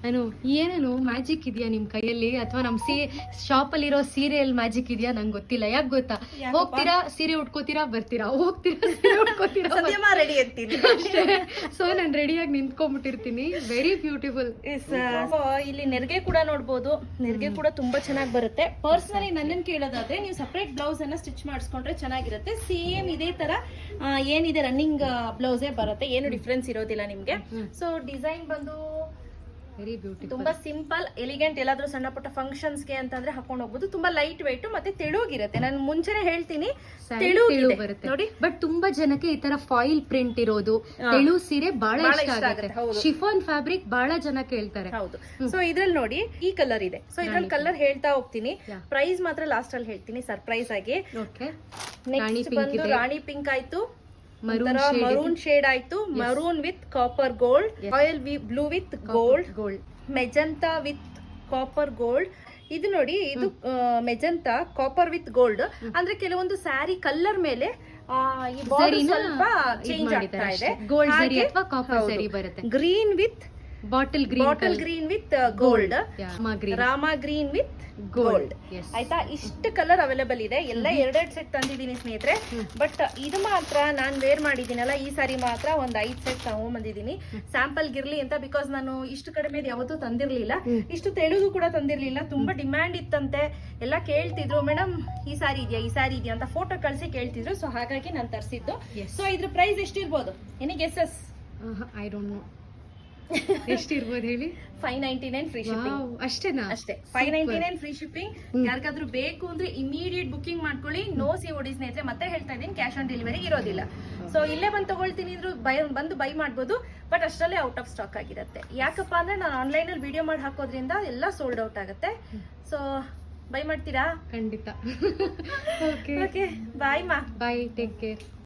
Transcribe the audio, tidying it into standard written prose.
ನಾನು ಏನೇನು ಮ್ಯಾಜಿಕ್ ಇದೆಯಾ ನಿಮ್ ಕೈಯಲ್ಲಿ ಅಥವಾ ನಮ್ ಶಾಪ್ ಅಲ್ಲಿರೋ ಸೀರಿಯಲ್ ಮ್ಯಾಜಿಕ್ ಇದೆಯಾ ನಂಗೆ ಗೊತ್ತಿಲ್ಲ. ಯಾಕೆ ಗೊತ್ತಾ, ಹೋಗ್ತೀರಾ ಸೀರೆ ಉಟ್ಕೋತೀರಾ ಬರ್ತೀರಾ, ಹೋಗ್ತೀರಾ ಸೀರೆ ಉಟ್ಕೋತೀರಾ ರೆಡಿ ಅಂತೀನಿ ಅಷ್ಟೇ. ಸೊ ನಾನು ರೆಡಿಯಾಗಿ ನಿಂತ್ಕೊಂಡ್ಬಿಟ್ಟಿರ್ತೀನಿ. Very beautiful. ಇಲ್ಲಿ ನೆರಿಗೆ ಕೂಡ ನೋಡ್ಬೋದು. ನೆರಿಗೆ ಕೂಡ ತುಂಬಾ ಚೆನ್ನಾಗಿ ಬರುತ್ತೆ. ಪರ್ಸನಲಿ ನನ್ನನ್ನು ಕೇಳೋದಾದ್ರೆ ನೀವು ಸಪರೇಟ್ ಬ್ಲೌಸ್ ಅನ್ನ ಸ್ಟಿಚ್ ಮಾಡಿಸ್ಕೊಂಡ್ರೆ ಚೆನ್ನಾಗಿರುತ್ತೆ. ಸೇಮ್ ಇದೇ ತರ ಏನಿದೆ ರನ್ನಿಂಗ್ ಬ್ಲೌಸೇ ಬರುತ್ತೆ, ಏನು ಡಿಫ್ರೆನ್ಸ್ ಇರೋದಿಲ್ಲ ನಿಮ್ಗೆ. ಸೊ ಡಿಸೈನ್ ಬಂದು ವೆರಿ ಬ್ಯೂಟಿಫುಲ್, ತುಂಬಾ ಸಿಂಪಲ್ ಎಲಿಗೆಂಟ್. ಎಲ್ಲಾದ್ರೂ ಸಣ್ಣ ಪುಟ್ಟ ಫಂಕ್ಷನ್ಸ್ ಗೆ ಅಂತಂದ್ರೆ ಹಾಕೊಂಡು ಹೋಗ್ಬೋದು. ತುಂಬಾ ಲೈಟ್ ವೆಯ್ಟ್ ಮತ್ತೆ ತೆಳುಗಿರುತ್ತೆ. ನಾನು ಮುಂಚೆನೆ ಹೇಳ್ತೀನಿ ತೆಳು ಬರುತ್ತೆ ನೋಡಿ. ಬಟ್ ತುಂಬಾ ಜನಕ್ಕೆ ಈ ತರ ಫಾಯಿಲ್ ಪ್ರಿಂಟ್ ಇರೋದು ತೆಳು ಸೀರೆ ಬಹಳ ಇಷ್ಟ ಆಗುತ್ತೆ. ಶಿಫಾನ್ ಫ್ಯಾಬ್ರಿಕ್ ಬಹಳ ಜನ ಕೇಳ್ತಾರೆ. ಹೌದು. ಸೊ ಇದ್ರಲ್ಲಿ ನೋಡಿ ಈ ಕಲರ್ ಇದೆ. ಸೊ ಇದ್ರಲ್ಲಿ ಕಲರ್ ಹೇಳ್ತಾ ಹೋಗ್ತೀನಿ. ಪ್ರೈಸ್ ಮಾತ್ರ ಲಾಸ್ಟ್ ಅಲ್ಲಿ ಹೇಳ್ತೀನಿ ಸರ್ಪ್ರೈಸ್ ಆಗಿ. ನೆಕ್ಸ್ಟ್ ಬಂದು ರಾಣಿ ಪಿಂಕ್ ಆಯ್ತು, ಮರೂನ್ ಶೇಡ್ ಆಯ್ತು, maroon with copper gold, royal blue with gold, magenta with copper gold. ಇದು ನೋಡಿ, ಇದು ಮೆಜಂತಾ ಕಾಪರ್ ವಿತ್ ಗೋಲ್ಡ್. ಅಂದ್ರೆ ಕೆಲವೊಂದು ಸ್ಯಾರಿ ಕಲರ್ ಮೇಲೆ ಈ ಬಾರ್ಡರ್ ಸ್ವಲ್ಪ ಚೇಂಜ್ ಆಗ್ತಾ ಇದೆ. ಗೋಲ್ಡ್ ಸರಿ ಅಥವಾ ಕಾಪರ್ ಸರಿ ಬರುತ್ತೆ. Green with bottle green with gold, Rama green with gold. ಆಯ್ತಾ, ಇಷ್ಟು ಕಲರ್ ಅವೈಲೇಬಲ್ ಇದೆ. ಎಲ್ಲ ಎರಡೆರಡು ಸೆಟ್ ತಂದಿದ್ದೀನಿ ಸ್ನೇಹಿತರೆ. ಬಟ್ ಇದು ಮಾತ್ರ ನಾನು ವೇರ್ ಮಾಡಿದ್ದೀನಲ್ಲ, ಈ ಸಾರಿ ಮಾತ್ರ ಒಂದ್ 5 ಸೆಟ್ ತಗೊಂಡ್ಬಂದಿದ್ದೀನಿ ಸ್ಯಾಂಪಲ್ ಗಿರ್ಲಿ ಅಂತ. ಬಿಕಾಸ್ ನಾನು ಇಷ್ಟು ಕಡಿಮೆ ಯಾವತ್ತೂ ತಂದಿರ್ಲಿಲ್ಲ, ಇಷ್ಟು ತೆಳುಗು ಕೂಡ ತಂದಿರ್ಲಿಲ್ಲ. ತುಂಬಾ ಡಿಮ್ಯಾಂಡ್ ಇತ್ತಂತೆ, ಎಲ್ಲ ಕೇಳ್ತಿದ್ರು ಮೇಡಮ್ ಈ ಸಾರಿ ಇದೆಯಾ ಅಂತ ಫೋಟೋ ಕಳಿಸಿ ಕೇಳ್ತಿದ್ರು. ಸೊ ಹಾಗಾಗಿ ನಾನು ತರಿಸಿದ್ದು. ಸೊ ಇದ್ರ ಪ್ರೈಸ್ ಎಷ್ಟಿರ್ಬೋದು? Any guesses? I don't know. ಎಷ್ಟಿರ್ಬೋದು ಹೇಳಿ? 599 ಫ್ರೀ ಶಿಪ್ಪಿಂಗ್. ಅಷ್ಟೇನಾ? ಅಷ್ಟೇ, 599 ಫ್ರೀ ಶಿಪ್ಪಿಂಗ್. ಯಾರಿಗಾದ್ರೂ ಬೇಕು ಅಂದ್ರೆ ಇಮಿಡಿಯೇಟ್ ಬುಕಿಂಗ್ ಮಾಡ್ಕೊಳ್ಳಿ. ನೋ COD ಸ್ನೇಹಿತರೆ. ಮತ್ತೆ ಹೇಳ್ತಾ ಇದ್ದೀನಿ, ಕ್ಯಾಶ್ ಆನ್ ಡೆಲಿವರಿ ಇರೋದಿಲ್ಲ. ಸೊ ಇಲ್ಲೇ ಬಂದು ತಗೊಳ್ತೀನಿ ಇದ್ರು ಬಂದು ಬೈ ಮಾಡ್ಬೋದು. ಬಟ್ ಅಷ್ಟರಲ್ಲೇ ಔಟ್ ಆಫ್ ಸ್ಟಾಕ್ ಆಗಿರುತ್ತೆ. ಯಾಕಪ್ಪ ಅಂದ್ರೆ ನಾನು ಆನ್ಲೈನ್ ಅಲ್ಲಿ ವಿಡಿಯೋ ಮಾಡಿ ಹಾಕೋದ್ರಿಂದ ಎಲ್ಲ ಸೋಲ್ಡ್ ಔಟ್ ಆಗುತ್ತೆ. ಸೊ ಬೈ ಮಾಡ್ತೀರಾ? ಖಂಡಿತ. ಓಕೆ ಬಾಯ್ ಮಾ. ಬಾಯ್, ಟೇಕ್ ಕೇರ್.